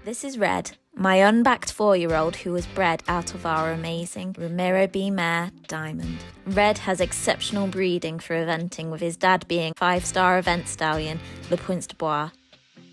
This is Red, my unbacked 4-year-old who was bred out of our amazing Ramiro B mare, Diamond. Red has exceptional breeding for eventing, with his dad being 5-star event stallion, Le Points de Bois.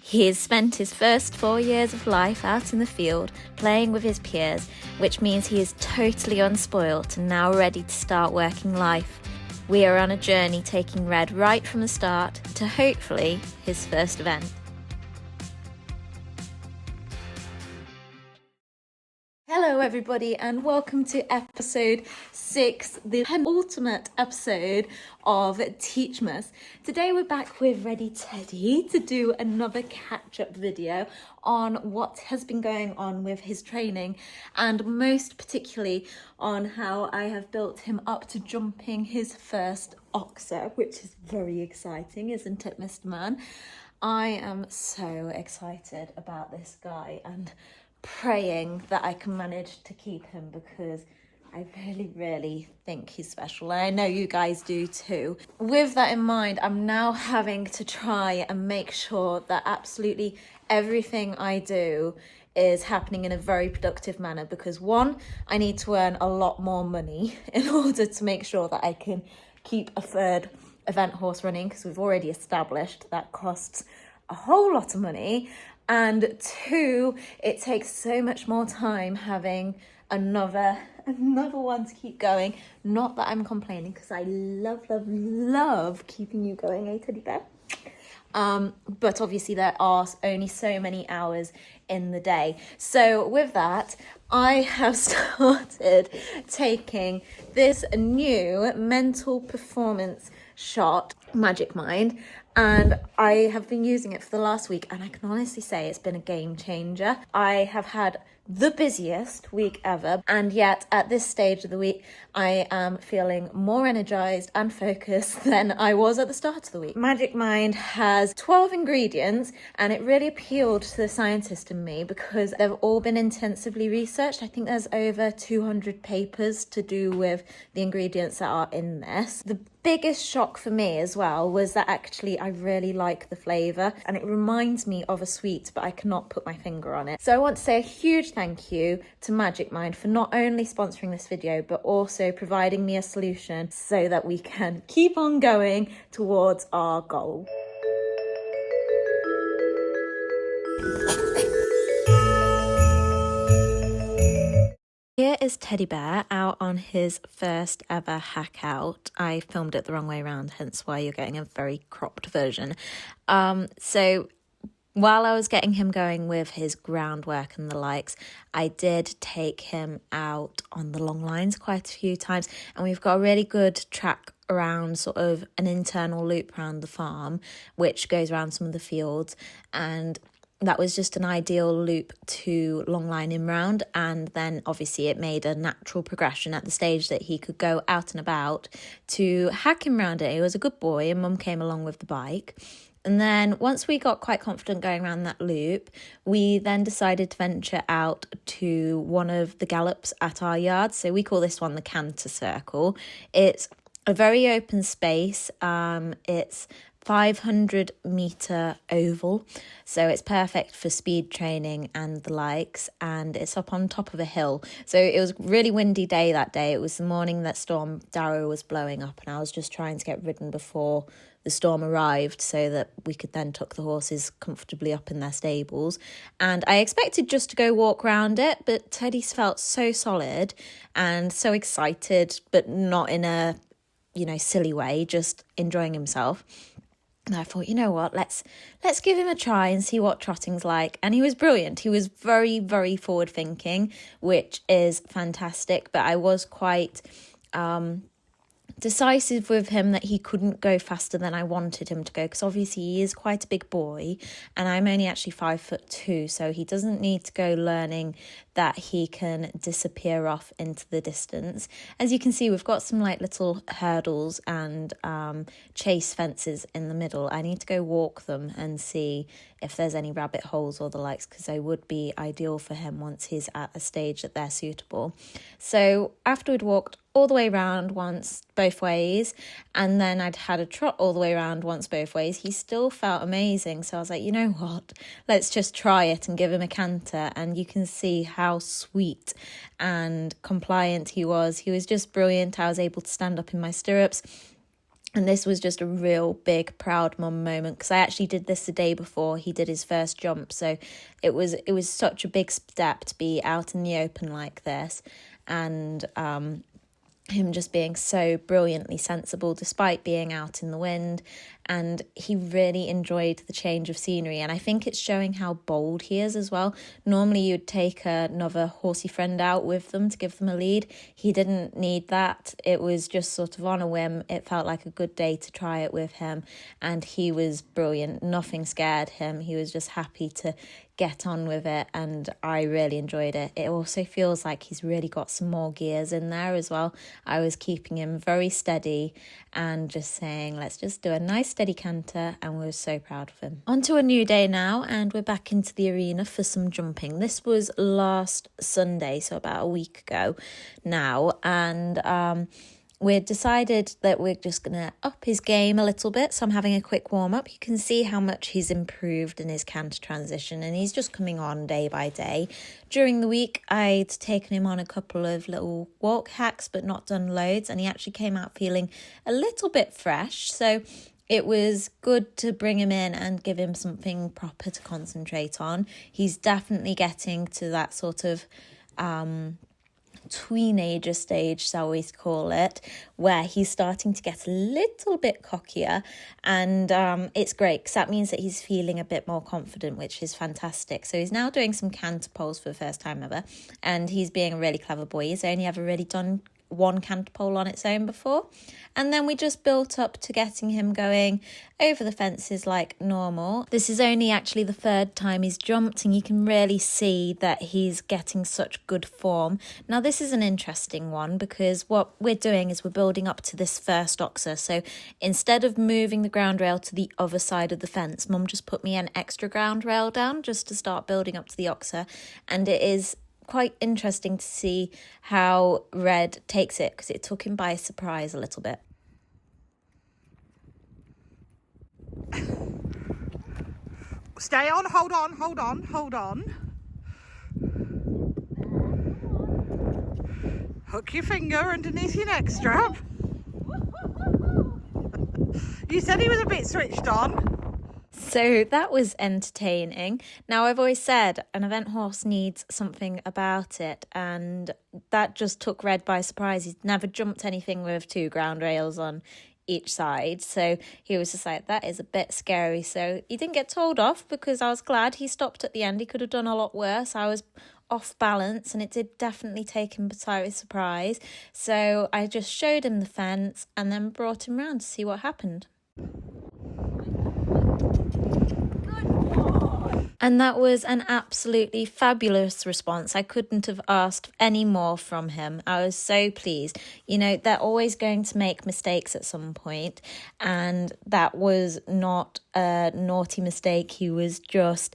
He has spent his first 4 years of life out in the field, playing with his peers, which means he is totally unspoilt and now ready to start working life. We are on a journey taking Red right from the start to hopefully his first event. Hello everybody and welcome to episode 6, the penultimate episode of TEACHmas. Today we're back with Ready Teddy to do another catch-up video on what has been going on with his training, and most particularly on how I have built him up to jumping his first Oxer, which is very exciting, isn't it, Mr. Man? I am so excited about this guy and praying that I can manage to keep him, because I really think he's special, and I know you guys do too. With that in mind, I'm now having to try and make sure that absolutely everything I do is happening in a very productive manner, because one, I need to earn a lot more money in order to make sure that I can keep a third event horse running, because we've already established that costs a whole lot of money. And two, it takes so much more time having another one to keep going. Not that I'm complaining, because I love keeping you going, eh, teddy bear? But obviously there are only so many hours in the day. So with that, I have started taking this new mental performance shot, Magic Mind, and I have been using it for the last week, and I can honestly say it's been a game changer. I have had the busiest week ever, and yet at this stage of the week I am feeling more energized and focused than I was at the start of the week. Magic Mind has 12 ingredients, and it really appealed to the scientist in me because they've all been intensively researched. I think there's over 200 papers to do with the ingredients that are in this. The biggest shock for me as well was that actually I really like the flavour, and it reminds me of a sweet, but I cannot put my finger on it. So I want to say a huge thank you to Magic Mind for not only sponsoring this video, but also providing me a solution so that we can keep on going towards our goal. Here is Teddy Bear out on his first ever hack out. I filmed it the wrong way around, hence why you're getting a very cropped version. So while I was getting him going with his groundwork and the likes, I did take him out on the long lines quite a few times, and we've got a really good track around, sort of an internal loop around the farm, which goes around some of the fields, and that was just an ideal loop to long line him round. And then obviously it made a natural progression at the stage that he could go out and about to hack him round it. He was a good boy, and Mum came along with the bike. And then once we got quite confident going around that loop, we then decided to venture out to one of the gallops at our yard. So we call this one the canter circle. It's a very open space. It's 500-metre oval, so it's perfect for speed training and the likes, and it's up on top of a hill. So it was a really windy day that day. It was the morning that Storm Darrow was blowing up, and I was just trying to get ridden before the storm arrived so that we could then tuck the horses comfortably up in their stables. And I expected just to go walk around it, but Teddy's felt so solid and so excited, but not in a, silly way, just enjoying himself. And I thought, you know what, let's give him a try and see what trotting's like. And he was brilliant. He was very forward thinking, which is fantastic. But I was quite decisive with him that he couldn't go faster than I wanted him to go, because obviously he is quite a big boy and I'm only actually 5'2", so he doesn't need to go learning that he can disappear off into the distance. As you can see, we've got some little hurdles and chase fences in the middle. I need to go walk them and see if there's any rabbit holes or the likes, because they would be ideal for him once he's at a stage that they're suitable. So after we'd walked all the way around once both ways, and then I'd had a trot all the way around once both ways, he still felt amazing. So I was like, you know what, let's just try it and give him a canter. And you can see how sweet and compliant he was. He was just brilliant. I was able to stand up in my stirrups. And this was just a real big proud mum moment, because I actually did this the day before he did his first jump. So it was such a big step to be out in the open like this, and him just being so brilliantly sensible despite being out in the wind. And he really enjoyed the change of scenery, and I think it's showing how bold he is as well. Normally you'd take another horsey friend out with them to give them a lead. He didn't need that. It was just sort of on a whim. It felt like a good day to try it with him, and he was brilliant. Nothing scared him. He was just happy to get on with it, and I really enjoyed it. It also feels like he's really got some more gears in there as well. I was keeping him very steady and just saying, let's just do a nice steady canter, and we were so proud of him. On to a new day now, and we're back into the arena for some jumping. This was last Sunday, so about a week ago now, and we decided that we're just going to up his game a little bit. So I'm having a quick warm-up. You can see how much he's improved in his canter transition, and he's just coming on day by day. During the week, I'd taken him on a couple of little walk hacks, but not done loads, and he actually came out feeling a little bit fresh. So it was good to bring him in and give him something proper to concentrate on. He's definitely getting to that sort of teenager stage, shall we call it, where he's starting to get a little bit cockier, and it's great because that means that he's feeling a bit more confident, which is fantastic. So he's now doing some canter poles for the first time ever, and he's being a really clever boy. He's only ever really done one canter pole on its own before, and then we just built up to getting him going over the fences like normal. This is only actually the third time he's jumped, and you can really see that he's getting such good form. Now this is an interesting one, because what we're doing is we're building up to this first Oxer. So instead of moving the ground rail to the other side of the fence, Mum just put me an extra ground rail down just to start building up to the Oxer, and it is quite interesting to see how Red takes it, because it took him by surprise a little bit. Stay on, hold on, hold on, hold on. Hook your finger underneath your neck strap. You said he was a bit switched on. So that was entertaining. Now, I've always said an event horse needs something about it, and that just took Red by surprise. He's never jumped anything with two ground rails on each side, so he was just like, that is a bit scary. So he didn't get told off, because I was glad he stopped at the end. He could have done a lot worse. I was off balance, and it did definitely take him by surprise. So I just showed him the fence and then brought him round to see what happened. And that was an absolutely fabulous response. I couldn't have asked any more from him. I was so pleased. You know, they're always going to make mistakes at some point, and that was not a naughty mistake. He was just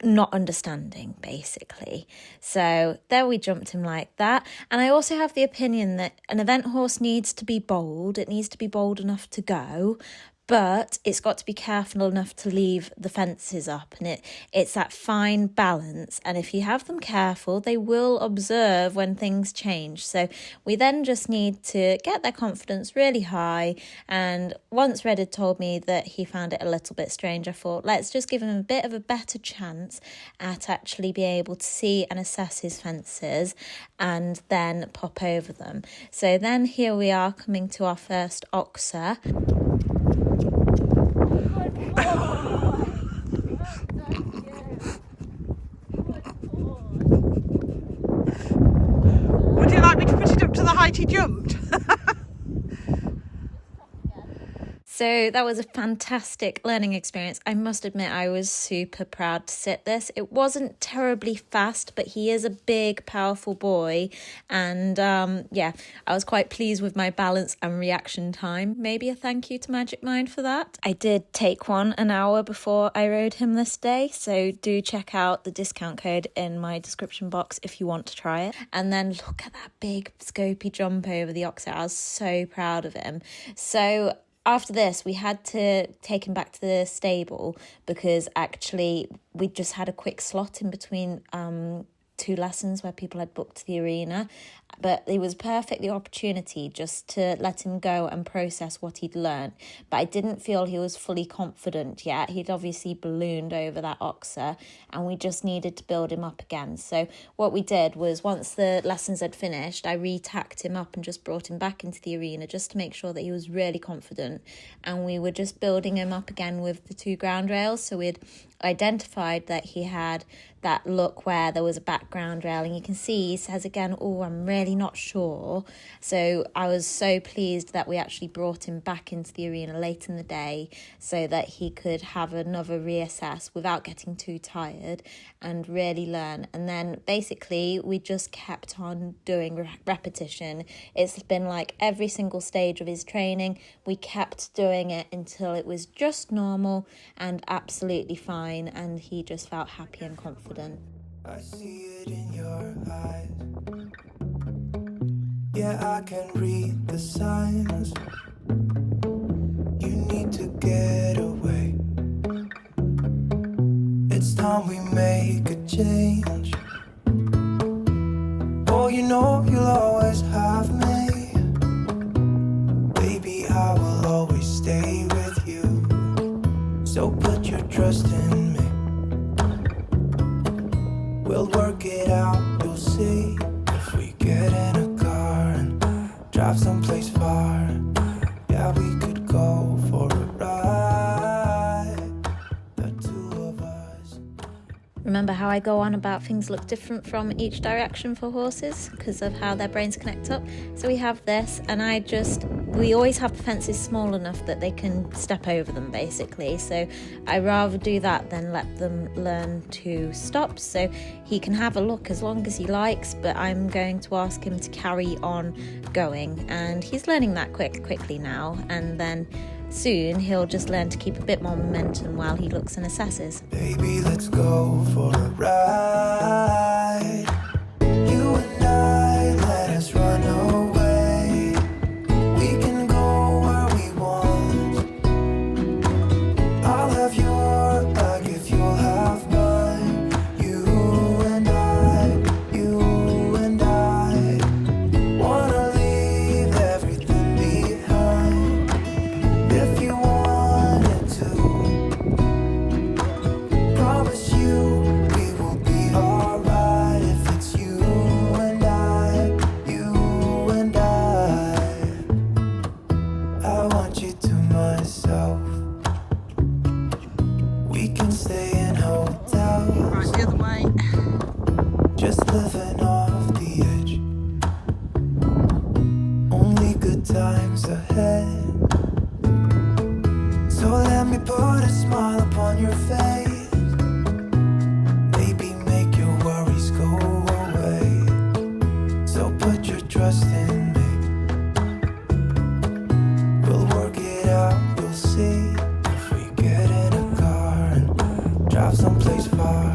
not understanding, basically. So there we jumped him like that. And I also have the opinion that an event horse needs to be bold. It needs to be bold enough to go, but it's got to be careful enough to leave the fences up, and it's that fine balance. And if you have them careful, they will observe when things change. So we then just need to get their confidence really high. And once Red had told me that he found it a little bit strange, I thought, let's just give him a bit of a better chance at actually being able to see and assess his fences and then pop over them. So then here we are, coming to our first Oxer. Would you like me to put it up to the height he jumped? So So that was a fantastic learning experience. I must admit, I was super proud to sit this. It wasn't terribly fast, but he is a big, powerful boy. And yeah, I was quite pleased with my balance and reaction time. Maybe a thank you to Magic Mind for that. I did take one an hour before I rode him this day. So do check out the discount code in my description box if you want to try it. And then look at that big scopy jump over the Oxer. I was so proud of him. So after this, we had to take him back to the stable because actually we just had a quick slot in between 2 lessons where people had booked the arena. But it was perfect the opportunity just to let him go and process what he'd learned. But I didn't feel he was fully confident yet. He'd obviously ballooned over that Oxer and we just needed to build him up again. So what we did was once the lessons had finished, I re-tacked him up and just brought him back into the arena just to make sure that he was really confident. And we were just building him up again with the 2 ground rails. So we'd identified that he had that look where there was a background rail, and you can see he says again, oh, I'm really not sure. So I was so pleased that we actually brought him back into the arena late in the day so that he could have another reassess without getting too tired and really learn. And then basically we just kept on doing repetition. It's been like every single stage of his training, we kept doing it until it was just normal and absolutely fine, and he just felt happy and confident. I see it in your eyes. Yeah, I can read the signs. You need to get away. It's time we make a change. Oh, you know you'll always have me. Baby, I will always stay with you. So put your trust in me. We'll work it out, you'll see. If we get in a car and drive someplace far, yeah, we could go for a ride, the 2 of us. Remember how I go on about things look different from each direction for horses because of how their brains connect up? So we have this, and we always have the fences small enough that they can step over them basically. So I rather do that than let them learn to stop. So he can have a look as long as he likes, but I'm going to ask him to carry on going, and he's learning that quickly now. And then soon he'll just learn to keep a bit more momentum while he looks and assesses. Baby, let's go for a ride. You and I, let us run away. We can go where we want. I'll have your bag if you'll have mine. You and I wanna leave everything behind. If you wanted to, promise you we will be alright. If it's you and I want you to myself. We can stay in hotels, Right, the other way. just living off the edge. Only good times ahead. So let me put a smile upon your face. Maybe make your worries go away. So put your trust in me. We'll work it out, you'll see. If we get in a car and drive someplace far.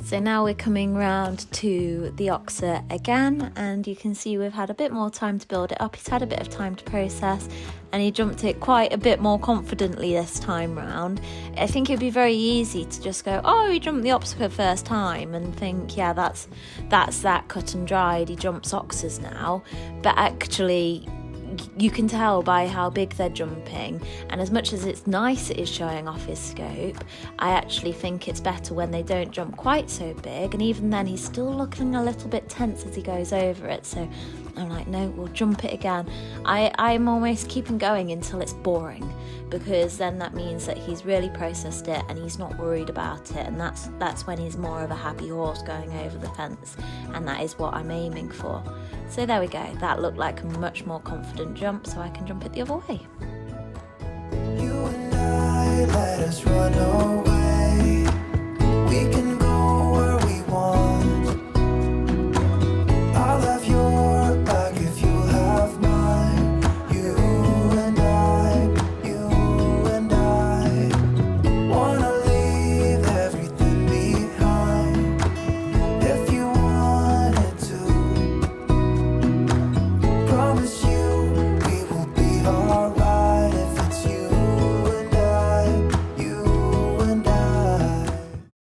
So now we're coming round to the Oxer again, and you can see we've had a bit more time to build it up. He's had a bit of time to process, and he jumped it quite a bit more confidently this time round. I think it'd be very easy to just go, oh, he jumped the Oxer first time, and think, yeah, that's that cut and dried. He jumps Oxers now. But actually, you can tell by how big they're jumping, and as much as it's nice it is showing off his scope, I actually think it's better when they don't jump quite so big. And even then he's still looking a little bit tense as he goes over it, so I'm like, no, we'll jump it again. I'm almost keeping going until it's boring, because then that means that he's really processed it and he's not worried about it, and that's when he's more of a happy horse going over the fence, and that is what I'm aiming for. So there we go, that looked like a much more confident jump, so I can jump it the other way. You and I, let us run away.